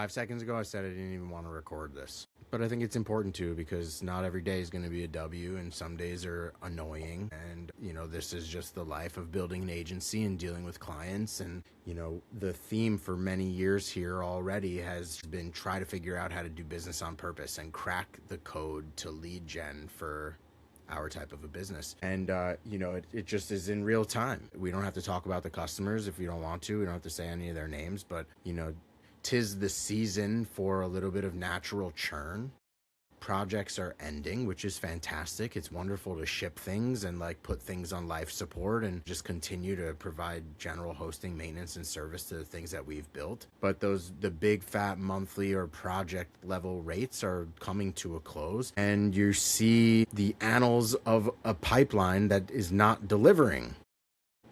5 seconds ago, I said I didn't even want to record this. But I think it's important to, because not every day is going to be a W, and some days are annoying. And, this is just the life of building an agency and dealing with clients. And, the theme for many years here already has been try to figure out how to do business on purpose and crack the code to lead gen for our type of a business. And, it just is in real time. We don't have to talk about the customers if we don't want to. We don't have to say any of their names, but, 'tis the season for a little bit of natural churn. Projects are ending, which is fantastic. It's wonderful to ship things and put things on life support and just continue to provide general hosting, maintenance, and service to the things that we've built. But the big fat monthly or project level rates are coming to a close, and you see the annals of a pipeline that is not delivering.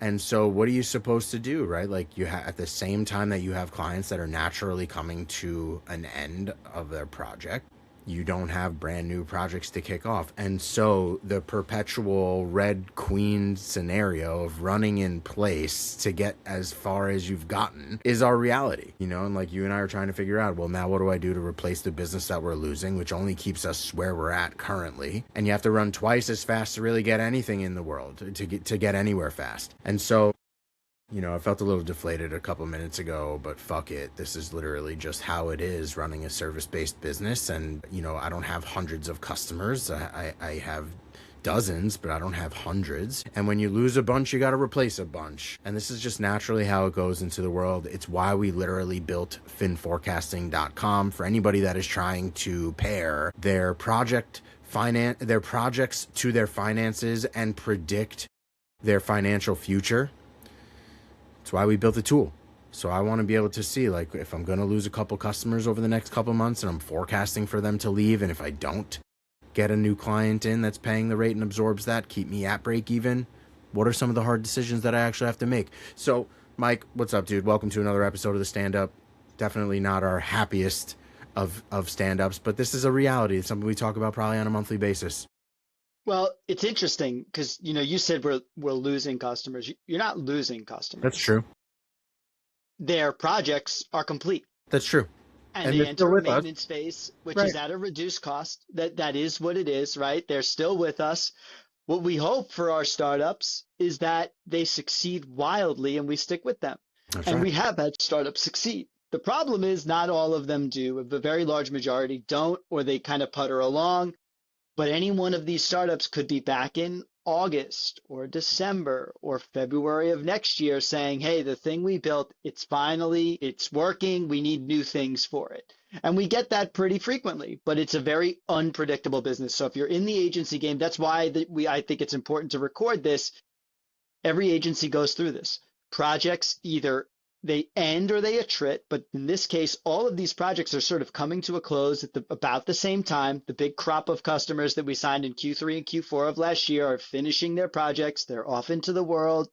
And so what are you supposed to do, right? At the same time that you have clients that are naturally coming to an end of their project, you don't have brand new projects to kick off. And so the perpetual Red Queen scenario of running in place to get as far as you've gotten is our reality, and you and I are trying to figure out, well, now what do I do to replace the business that we're losing, which only keeps us where we're at currently? And you have to run twice as fast to really get anything in the world, to get anywhere fast. And so I felt a little deflated a couple minutes ago, but fuck it. This is literally just how it is running a service-based business. And, I don't have hundreds of customers. I have dozens, but I don't have hundreds. And when you lose a bunch, you got to replace a bunch. And this is just naturally how it goes into the world. It's why we literally built FinForecasting.com for anybody that is trying to pair their projects to their finances and predict their financial future. That's why we built the tool. So I want to be able to see, if I'm going to lose a couple customers over the next couple months and I'm forecasting for them to leave, and if I don't get a new client in that's paying the rate and absorbs that, keep me at break even, what are some of the hard decisions that I actually have to make? So, Mike, what's up, dude? Welcome to another episode of the Stand Up. Definitely not our happiest of stand-ups, but this is a reality. It's something we talk about probably on a monthly basis. Well, it's interesting because, you said we're losing customers. You're not losing customers. That's true. Their projects are complete. That's true. And they enter a maintenance phase, which is at a reduced cost. That is what it is, right? They're still with us. What we hope for our startups is that they succeed wildly and we stick with them. That's and right. we have had startups succeed. The problem is not all of them do. A very large majority don't, or they kind of putter along. But any one of these startups could be back in August or December or February of next year saying, hey, the thing we built, it's working. We need new things for it. And we get that pretty frequently, but it's a very unpredictable business. So if you're in the agency game, that's why I think it's important to record this. Every agency goes through this. Projects either they end or they attrit, but in this case, all of these projects are sort of coming to a close at about the same time. The big crop of customers that we signed in Q3 and Q4 of last year are finishing their projects. They're off into the world.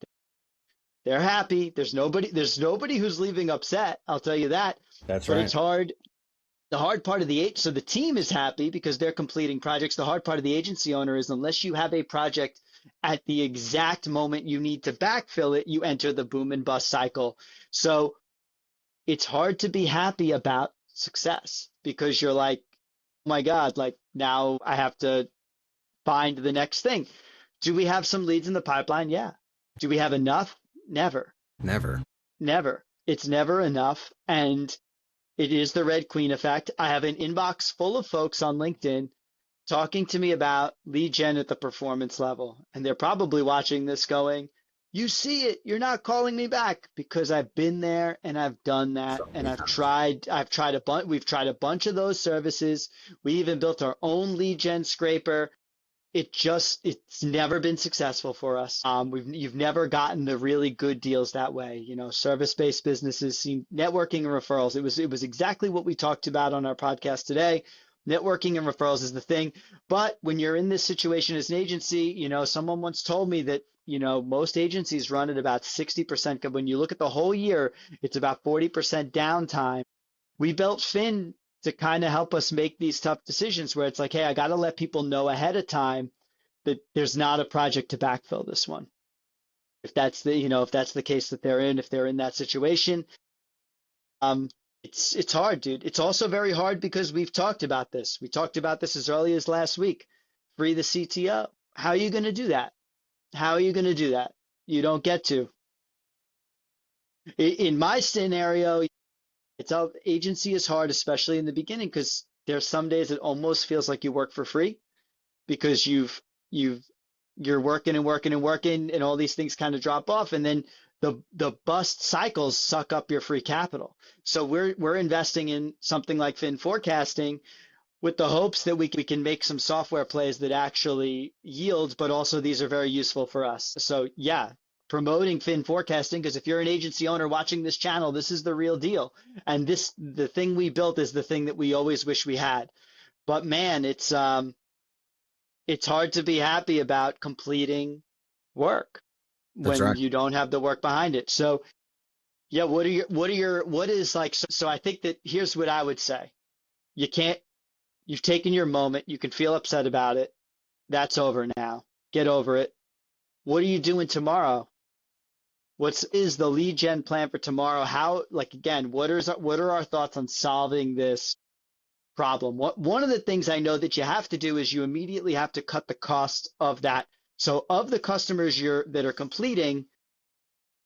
They're happy. There's nobody who's leaving upset. I'll tell you that. That's but right. It's hard. The hard part of so the team is happy because they're completing projects. The hard part of the agency owner is unless you have a project at the exact moment you need to backfill it, you enter the boom and bust cycle. So it's hard to be happy about success because you're like, oh my God, now I have to find the next thing. Do we have some leads in the pipeline? Yeah. Do we have enough? Never. It's never enough. And it is the Red Queen effect. I have an inbox full of folks on LinkedIn talking to me about lead gen at the performance level. And they're probably watching this going, you see it, you're not calling me back, because I've been there and I've done that. And we've tried a bunch of those services. We even built our own lead gen scraper. It's never been successful for us. You've never gotten the really good deals that way. Service-based businesses see networking and referrals. It was exactly what we talked about on our podcast today. Networking and referrals is the thing. But when you're in this situation as an agency, someone once told me that, most agencies run at about 60%. When you look at the whole year, it's about 40% downtime. We built Fin to kind of help us make these tough decisions where it's like, hey, I got to let people know ahead of time that there's not a project to backfill this one. If that's the case that they're in, if they're in that situation, It's hard, dude. It's also very hard because we've talked about this. We talked about this as early as last week. Free the CTO. How are you going to do that? How are you going to do that? You don't get to. In my scenario, it's how agency is hard, especially in the beginning, because there's some days it almost feels like you work for free because you've you're working and working and working, and all these things kind of drop off, and then the bust cycles suck up your free capital. So we're investing in something like FinForecasting with the hopes that we can make some software plays that actually yield, but also these are very useful for us. So yeah, promoting FinForecasting, because if you're an agency owner watching this channel, this is the real deal. And the thing we built is the thing that we always wish we had. But man, it's hard to be happy about completing work That's when right. you don't have the work behind it. So yeah, what is like, so I think that here's what I would say. You can't, you've taken your moment. You can feel upset about it. That's over now. Get over it. What are you doing tomorrow? What is the lead gen plan for tomorrow? How, like, again, what are our thoughts on solving this problem? One of the things I know that you have to do is you immediately have to cut the cost of that. So of the customers that are completing,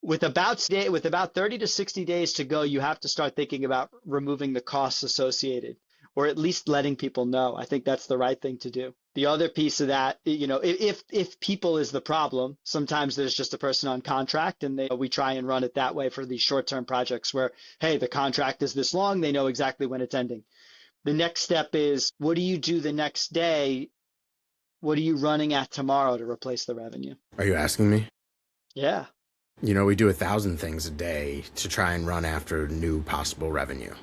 with about 30 to 60 days to go, you have to start thinking about removing the costs associated, or at least letting people know. I think that's the right thing to do. The other piece of that, if people is the problem, sometimes there's just a person on contract, and we try and run it that way for these short-term projects where, hey, the contract is this long, they know exactly when it's ending. The next step is, what do you do the next day? What are you running at tomorrow to replace the revenue? Are you asking me? Yeah. We do 1,000 things a day to try and run after new possible revenue.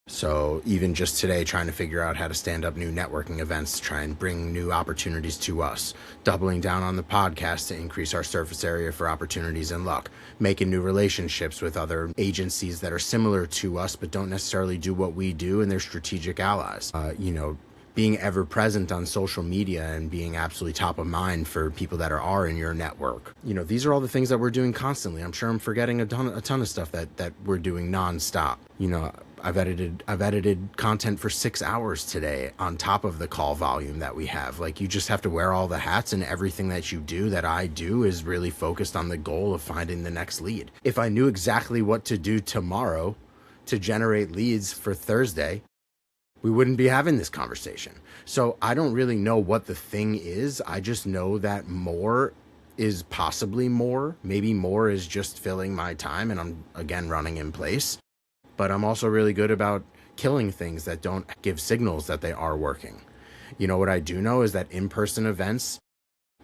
So even just today, trying to figure out how to stand up new networking events to try and bring new opportunities to us, doubling down on the podcast to increase our surface area for opportunities and luck, making new relationships with other agencies that are similar to us but don't necessarily do what we do, and they're strategic allies. Being ever present on social media and being absolutely top of mind for people that are in your network. These are all the things that we're doing constantly. I'm sure I'm forgetting a ton of stuff that we're doing nonstop. I've edited content for 6 hours today on top of the call volume that we have. Like, you just have to wear all the hats, and everything that you do, that I do, is really focused on the goal of finding the next lead. If I knew exactly what to do tomorrow to generate leads for Thursday, we wouldn't be having this conversation. So I don't really know what the thing is. I just know that more is possibly more. Maybe more is just filling my time and I'm, again, running in place. But I'm also really good about killing things that don't give signals that they are working. What I do know is that in-person events,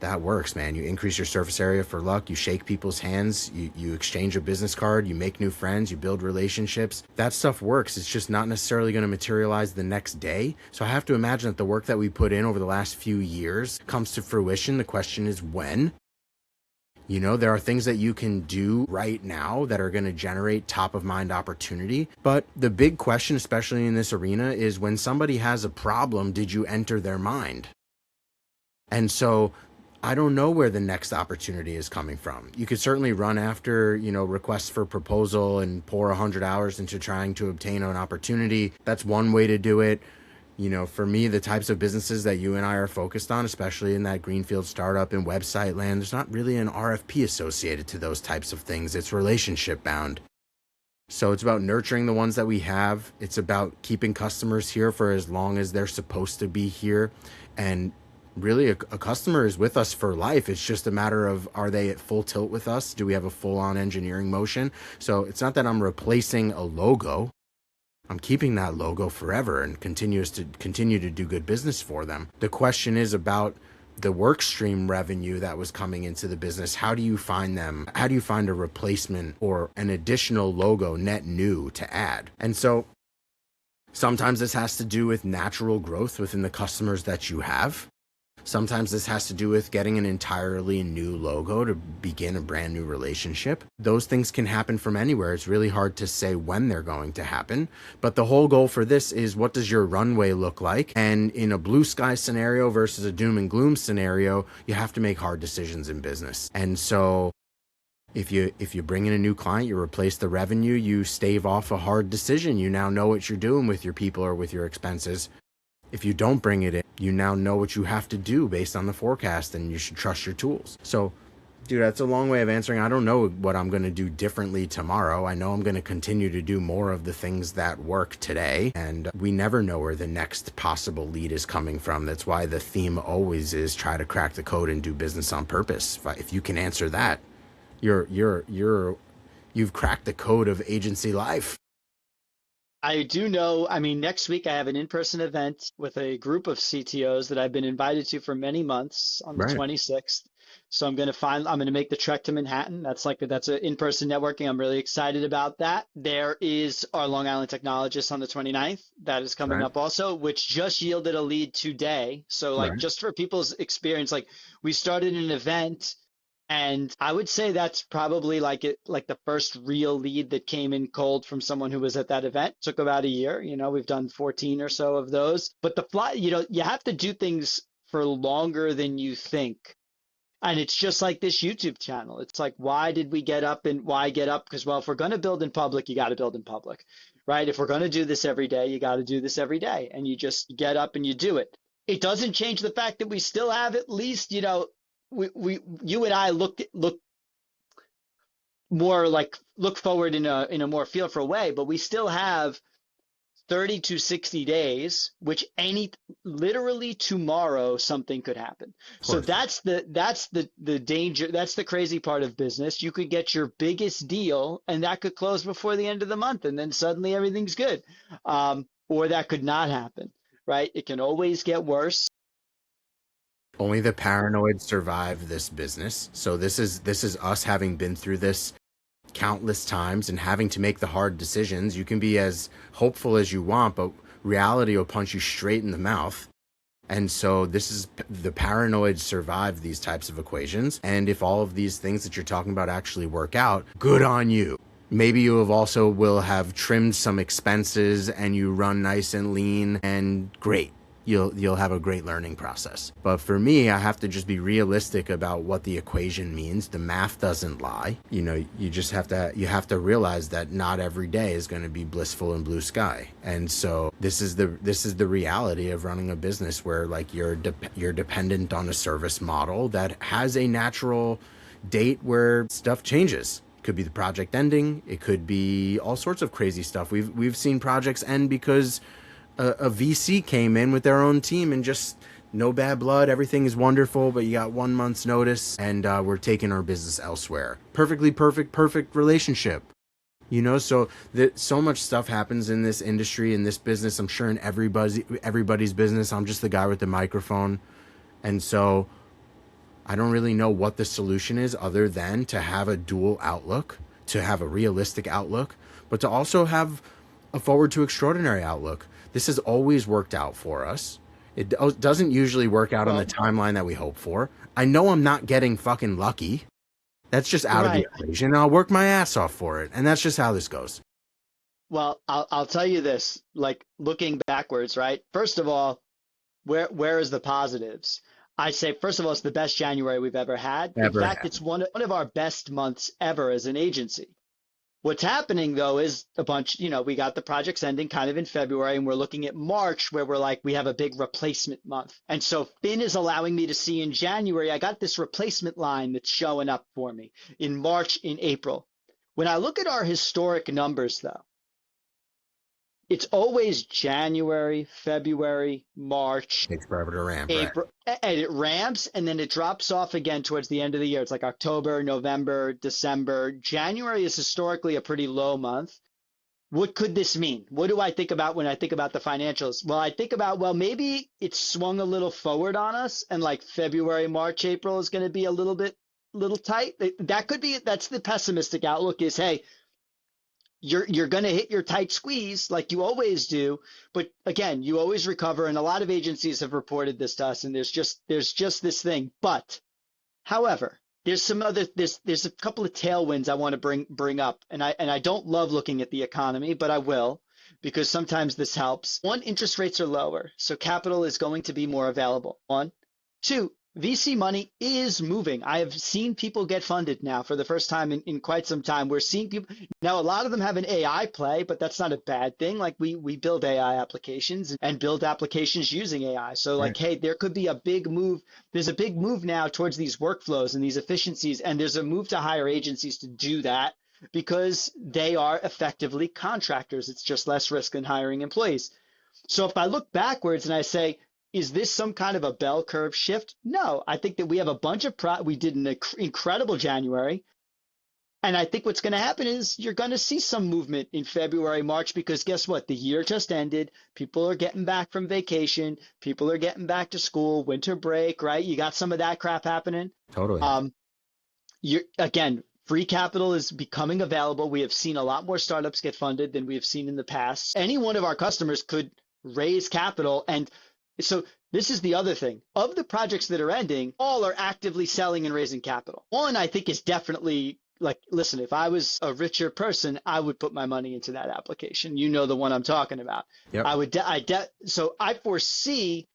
that works, man. You increase your surface area for luck. You shake people's hands. You exchange a business card. You make new friends. You build relationships. That stuff works. It's just not necessarily going to materialize the next day. So I have to imagine that the work that we put in over the last few years comes to fruition. The question is when. There are things that you can do right now that are going to generate top of mind opportunity. But the big question, especially in this arena, is when somebody has a problem, did you enter their mind? And so I don't know where the next opportunity is coming from. You could certainly run after, requests for proposal and pour 100 hours into trying to obtain an opportunity. That's one way to do it. For me, the types of businesses that you and I are focused on, especially in that greenfield startup and website land, there's not really an RFP associated to those types of things. It's relationship bound. So it's about nurturing the ones that we have. It's about keeping customers here for as long as they're supposed to be here. And really, a customer is with us for life. It's just a matter of, are they at full tilt with us? Do we have a full-on engineering motion? So it's not that I'm replacing a logo. I'm keeping that logo forever and continue to do good business for them. The question is about the work stream revenue that was coming into the business. How do you find them? How do you find a replacement or an additional logo net new to add? And so sometimes this has to do with natural growth within the customers that you have. Sometimes this has to do with getting an entirely new logo to begin a brand new relationship. Those things can happen from anywhere. It's really hard to say when they're going to happen. But the whole goal for this is, what does your runway look like? And in a blue sky scenario versus a doom and gloom scenario, you have to make hard decisions in business. And so If you bring in a new client, you replace the revenue, you stave off a hard decision. You now know what you're doing with your people or with your expenses. If you don't bring it in, you now know what you have to do based on the forecast, and you should trust your tools. So, dude, that's a long way of answering. I don't know what I'm going to do differently tomorrow. I know I'm going to continue to do more of the things that work today, and we never know where the next possible lead is coming from. That's why the theme always is try to crack the code and do business on purpose. If you can answer that, you've cracked the code of agency life. I do know, I mean, next week I have an in-person event with a group of CTOs that I've been invited to for many months on the Right. 26th. So I'm going to make the trek to Manhattan. That's an in-person networking. I'm really excited about that. There is our Long Island technologist on the 29th. That is coming Right. up also, which just yielded a lead today. So like Right. just for people's experience, like we started an event and I would say that's probably like the first real lead that came in cold from someone who was at that event. Took about a year. We've done 14 or so of those. But you have to do things for longer than you think. And it's just like this YouTube channel. It's like, why did we get up and why get up? Because, well, if we're going to build in public, you got to build in public, right? If we're going to do this every day, you got to do this every day. And you just get up and you do it. It doesn't change the fact that we still have at least, you and I look more like look forward in a more fearful way, but we still have 30 to 60 days, which literally tomorrow something could happen. Of So course. that's the danger. That's the crazy part of business. You could get your biggest deal and that could close before the end of the month and then suddenly everything's good. Or that could not happen, right? It can always get worse. Only the paranoid survive this business. So this is us having been through this countless times and having to make the hard decisions. You can be as hopeful as you want, but reality will punch you straight in the mouth. And so this is the paranoid survive these types of equations. And if all of these things that you're talking about actually work out, good on you. Maybe you will have trimmed some expenses and you run nice and lean, and great. You'll have a great learning process. But for me, I have to just be realistic about what the equation means. The math doesn't lie. You just have to realize that not every day is going to be blissful and blue sky. And so this is the reality of running a business where like you're dependent on a service model that has a natural date where stuff changes. It could be the project ending. It could be all sorts of crazy stuff. We've seen projects end because a VC came in with their own team and just no bad blood. Everything is wonderful, but you got 1 month's notice and we're taking our business elsewhere. Perfect relationship. So much stuff happens in this industry, in this business. I'm sure in everybody's business. I'm just the guy with the microphone. And so I don't really know what the solution is other than to have a dual outlook, to have a realistic outlook, but to also have a forward to extraordinary outlook. This has always worked out for us. It doesn't usually work out on the timeline that we hope for. I know I'm not getting fucking lucky. That's just out of the equation. And I'll work my ass off for it. And that's just how this goes. Well, I'll tell you this, like looking backwards, right? First of all, where is the positives? I say, first of all, it's the best January we've ever had. In fact, it's one of our best months ever as an agency. What's happening though is we got the projects ending kind of in February and we're looking at March where we have a big replacement month. And so Fin is allowing me to see in January, I got this replacement line that's showing up for me in March, in April. When I look at our historic numbers though, it's always January, February, March, Takes forever to ramp, right? April, and it ramps and then it drops off again towards the end of the year. It's like October, November, December. January is historically a pretty low month. What could this mean? What do I think about when I think about the financials? Well, I think about, maybe it's swung a little forward on us and like February, March, April is going to be a little tight. That's the pessimistic outlook is, hey, you're going to hit your tight squeeze like you always do, but again, you always recover, and a lot of agencies have reported this to us, and there's just this thing. But however, there's a couple of tailwinds I want to bring up, and I don't love looking at the economy, but I will, because sometimes this helps. One, interest rates are lower, so capital is going to be more available. One. Two, VC money is moving. I have seen people get funded now for the first time in quite some time. We're seeing people now, a lot of them have an AI play, but that's not a bad thing. Like we build AI applications and build applications using AI. So Right. like, hey, there could be a big move. There's a big move now towards these workflows and these efficiencies, and there's a move to hire agencies to do that because they are effectively contractors. It's just less risk than hiring employees. So if I look backwards and I say, is this some kind of a bell curve shift? No, I think that we have a bunch of we did an incredible January. And I think what's going to happen is you're going to see some movement in February, March, because guess what? The year just ended. People are getting back from vacation. People are getting back to school, winter break, right? You got some of that crap happening. Totally. Um, you're again, free capital is becoming available. We have seen a lot more startups get funded than we have seen in the past. Any one of our customers could raise capital. And so this is the other thing. Of the projects that are ending, all are actively selling and raising capital. One, I think, is definitely like, listen, if I was a richer person, I would put my money into that application. You know the one I'm talking about. Yep. So I foresee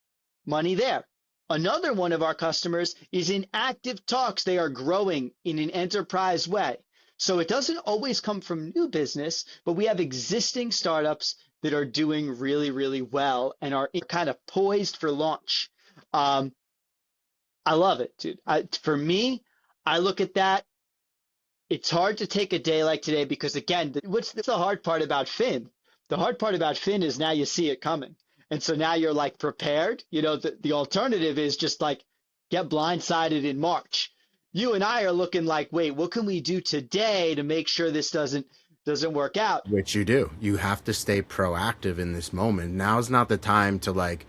money there. Another one of our customers is in active talks. They are growing in an enterprise way. So it doesn't always come from new business, but we have existing startups that are doing really, really well and are kind of poised for launch. I love it, dude. For me, I look at that. It's hard to take a day like today because, again, what's the hard part about Fin? The hard part about Fin is now you see it coming. And so now you're like prepared. You know, the alternative is just like get blindsided in March. You and I are looking like, wait, what can we do today to make sure this doesn't work out? Which you do. You have to stay proactive in this moment. Now's not the time to like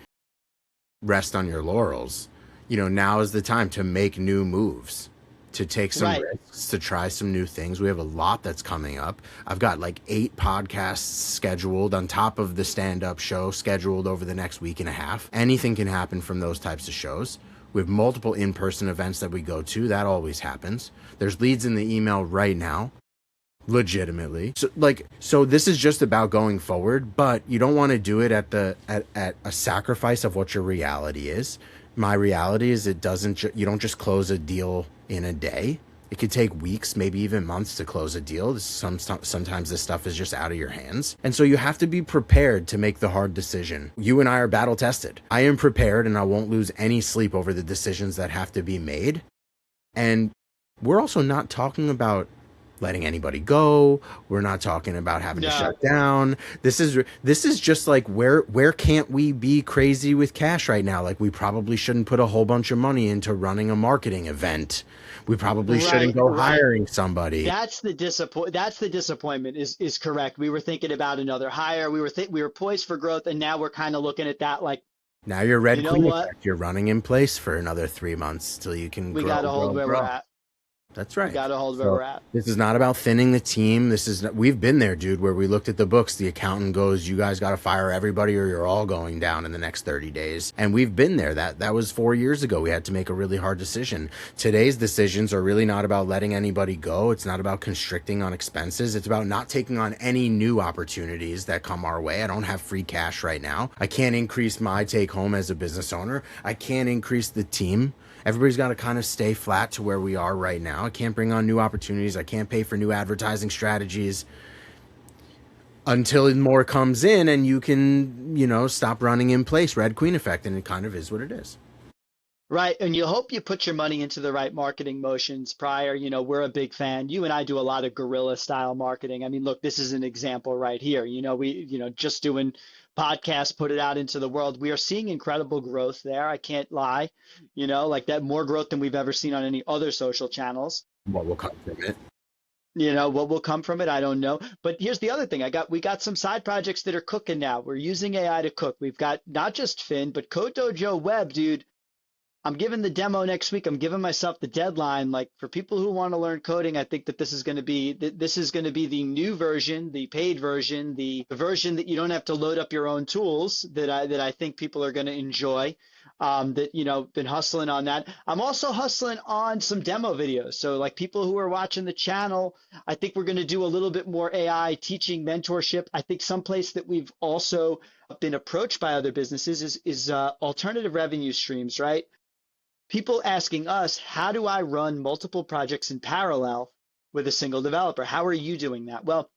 rest on your laurels. You know, now is the time to make new moves, to take some Right. risks, to try some new things. We have a lot that's coming up. I've got like 8 podcasts scheduled on top of the stand-up show scheduled over the next week and a half. Anything can happen from those types of shows. We have multiple in-person events that we go to. That always happens. There's leads in the email right now. Legitimately. So this is just about going forward, but you don't want to do it at a sacrifice of what your reality is. My reality is it doesn't you don't just close a deal in a day. It could take weeks, maybe even months to close a deal. Sometimes this stuff is just out of your hands. And so you have to be prepared to make the hard decision. You and I are battle tested. I am prepared and I won't lose any sleep over the decisions that have to be made. And we're also not talking about letting anybody go. We're not talking about having to shut down. This is just like where can't we be crazy with cash right now? Like we probably shouldn't put a whole bunch of money into running a marketing event. We probably shouldn't go hiring somebody. That's the disappointment is correct. We were thinking about another hire. We were poised for growth, and now we're kind of looking at that like, now you're red queen effect. You're running in place for another 3 months till you can we got to hold where we're at. That's right. We got to hold where we're at. This is not about thinning the team. We've been there, dude, where we looked at the books. The accountant goes, you guys got to fire everybody or you're all going down in the next 30 days. And we've been there. That was 4 years ago. We had to make a really hard decision. Today's decisions are really not about letting anybody go. It's not about constricting on expenses. It's about not taking on any new opportunities that come our way. I don't have free cash right now. I can't increase my take home as a business owner. I can't increase the team. Everybody's got to kind of stay flat to where we are right now. I can't bring on new opportunities. I can't pay for new advertising strategies until more comes in and you can, stop running in place, red queen effect. And it kind of is what it is. Right. And you hope you put your money into the right marketing motions prior. We're a big fan. You and I do a lot of guerrilla style marketing. I mean, look, this is an example right here. We just doing podcasts, put it out into the world. We are seeing incredible growth there. I can't lie, like that, more growth than we've ever seen on any other social channels. What will come from it? What will come from it, I don't know. But here's the other thing. We got some side projects that are cooking now. We're using AI to cook. We've got not just Fin, but Code Dojo Web, dude. I'm giving the demo next week. I'm giving myself the deadline. Like for people who want to learn coding, I think that this is going to be the new version, the paid version, the version that you don't have to load up your own tools. That I think people are going to enjoy. Been hustling on that. I'm also hustling on some demo videos. So like people who are watching the channel, I think we're going to do a little bit more AI teaching mentorship. I think someplace that we've also been approached by other businesses is alternative revenue streams, right? people asking us, how do I run multiple projects in parallel with a single developer? How are you doing that? Well,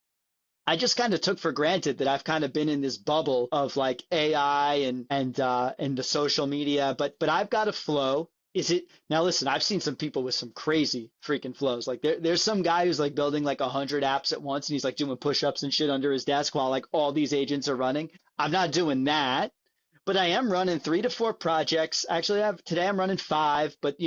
I just kind of took for granted that I've kind of been in this bubble of like AI and the social media, but I've got a flow. Is it now? Listen, I've seen some people with some crazy freaking flows. Like there's some guy who's like building like 100 apps at once, and he's like doing push-ups and shit under his desk while like all these agents are running. I'm not doing that, but I am running 3 to 4 projects. Actually, today I'm running 5, but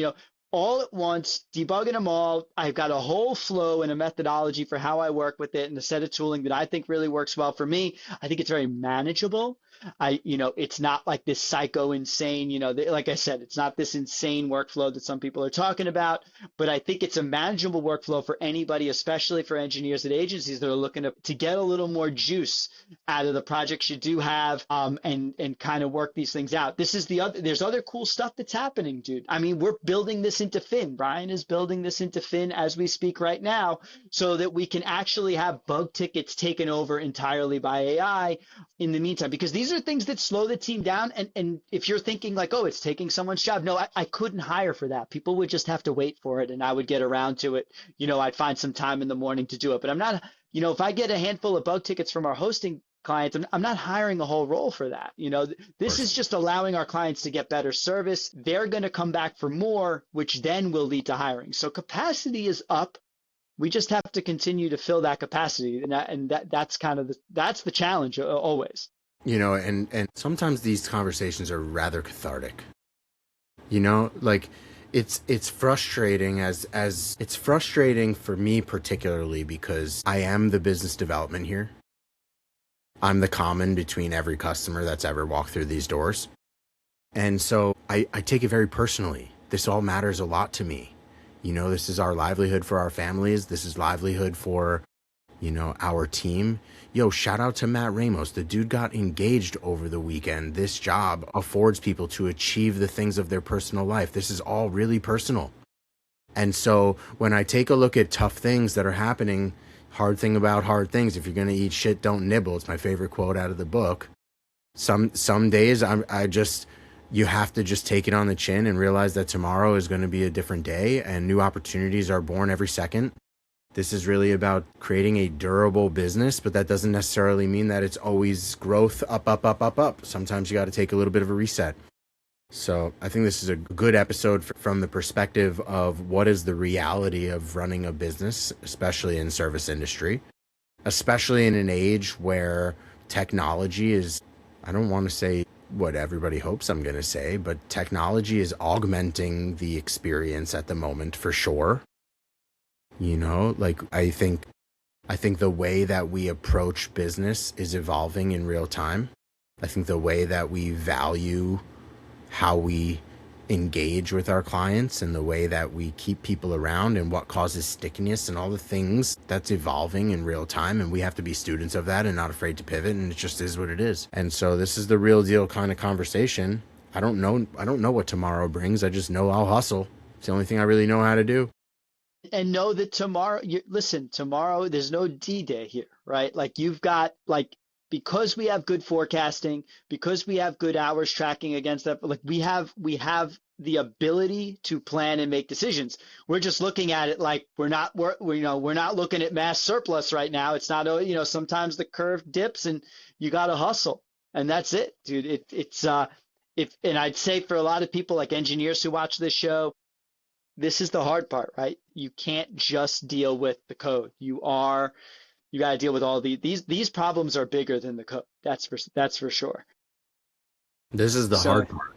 all at once, debugging them all. I've got a whole flow and a methodology for how I work with it and a set of tooling that I think really works well for me. I think it's very manageable. It's not like this psycho insane, like I said, it's not this insane workflow that some people are talking about, but I think it's a manageable workflow for anybody, especially for engineers at agencies that are looking to get a little more juice out of the projects you do have, and kind of work these things out. There's other cool stuff that's happening, dude. I mean, we're building this into Fin. Brian is building this into Fin as we speak right now, so that we can actually have bug tickets taken over entirely by AI in the meantime, because these are things that slow the team down. And if you're thinking like, oh, it's taking someone's job, no, I couldn't hire for that. People would just have to wait for it, and I would get around to it. I'd find some time in the morning to do it. But I'm not, if I get a handful of bug tickets from our hosting clients, I'm not hiring a whole role for that. This is just allowing our clients to get better service. They're going to come back for more, which then will lead to hiring. So capacity is up. We just have to continue to fill that capacity, and that's kind of that's the challenge always. And sometimes these conversations are rather cathartic. Like it's frustrating as it's frustrating for me particularly because I am the business development here. I'm the common between every customer that's ever walked through these doors. And so I take it very personally. This all matters a lot to me. This is our livelihood for our families. This is livelihood for, our team. Shout out to Matt Ramos. The dude got engaged over the weekend. This job affords people to achieve the things of their personal life. This is all really personal. And so when I take a look at tough things that are happening, hard thing about hard things, if you're going to eat shit, don't nibble. It's my favorite quote out of the book. Some days you have to just take it on the chin and realize that tomorrow is going to be a different day and new opportunities are born every second. This is really about creating a durable business, but that doesn't necessarily mean that it's always growth up, up, up, up, up. Sometimes you got to take a little bit of a reset. So I think this is a good episode from the perspective of what is the reality of running a business, especially in service industry, especially in an age where technology is, I don't want to say what everybody hopes I'm going to say, but technology is augmenting the experience at the moment for sure. I think the way that we approach business is evolving in real time. I think the way that we value how we engage with our clients and the way that we keep people around and what causes stickiness and all the things, that's evolving in real time, and we have to be students of that and not afraid to pivot, and it just is what it is. And so this is the real deal kind of conversation. I don't know what tomorrow brings. I just know I'll hustle. It's the only thing I really know how to do. And know that tomorrow, tomorrow there's no D-Day here, right? Like you've got because we have good forecasting, because we have good hours tracking against that, like we have the ability to plan and make decisions. We're just looking at it like we're not looking at mass surplus right now. It's not, sometimes the curve dips and you got to hustle, and that's it, dude. And I'd say for a lot of people like engineers who watch this show, this is the hard part, right? You can't just deal with the code. You got to deal with all these problems are bigger than the code. That's for sure. This is the hard part.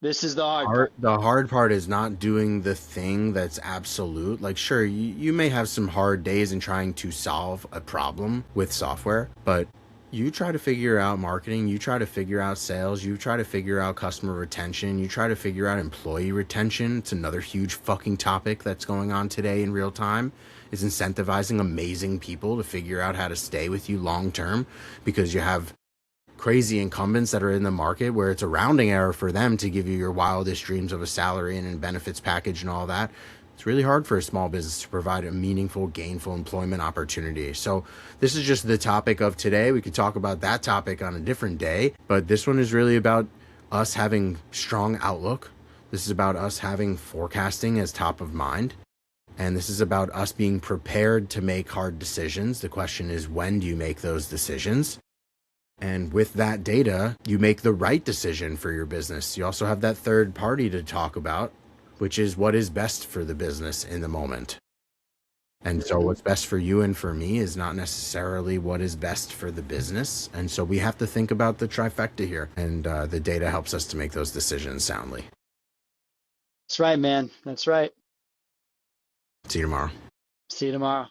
This is the hard part. The hard part is not doing the thing that's absolute. Like, sure, you may have some hard days in trying to solve a problem with software, but you try to figure out marketing, you try to figure out sales, you try to figure out customer retention, you try to figure out employee retention. It's another huge fucking topic that's going on today in real time, is incentivizing amazing people to figure out how to stay with you long term, because you have crazy incumbents that are in the market where it's a rounding error for them to give you your wildest dreams of a salary and a benefits package and all that. It's really hard for a small business to provide a meaningful, gainful employment opportunity. So this is just the topic of today. We could talk about that topic on a different day, but this one is really about us having strong outlook, This is about us having forecasting as top of mind. And this is about us being prepared to make hard decisions. The question is, when do you make those decisions? And with that data, you make the right decision for your business. You also have that third party to talk about, which is what is best for the business in the moment. And so what's best for you and for me is not necessarily what is best for the business. And so we have to think about the trifecta here. And the data helps us to make those decisions soundly. That's right, man. That's right. See you tomorrow. See you tomorrow.